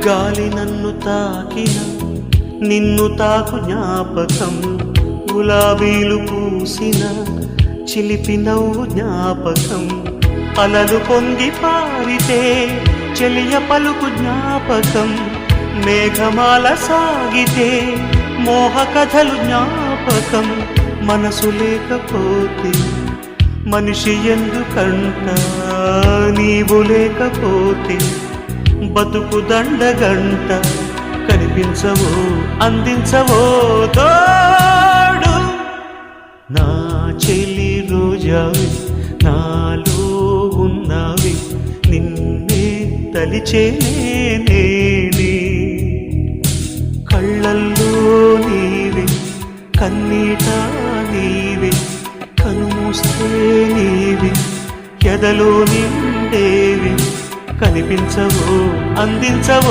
గాలి నన్ను తాకిన నిన్ను తాకు జ్ఞాపకం, గులాబీలు పూసిన చిలిపి నవ్వు జ్ఞాపకం, అలలు పొంగి పారితే చెలియ పలుకు జ్ఞాపకం, మేఘమాల సాగితే మోహ కథలు జ్ఞాపకం. మనసు లేకపోతే మనిషి ఎందుకంట, నీవు లేకపోతే బతుకు దండగంట. కనిపించవో అందించవో తోడు, నా చెలి రోజావి నాలో ఉన్నవి, నిన్నే తలిచేనే. కళ్ళల్లో నీవే కన్నీట నీవే, కనుమూస్తే నీవే ఎదలో నిండేవి. కనిపించవో అందించవో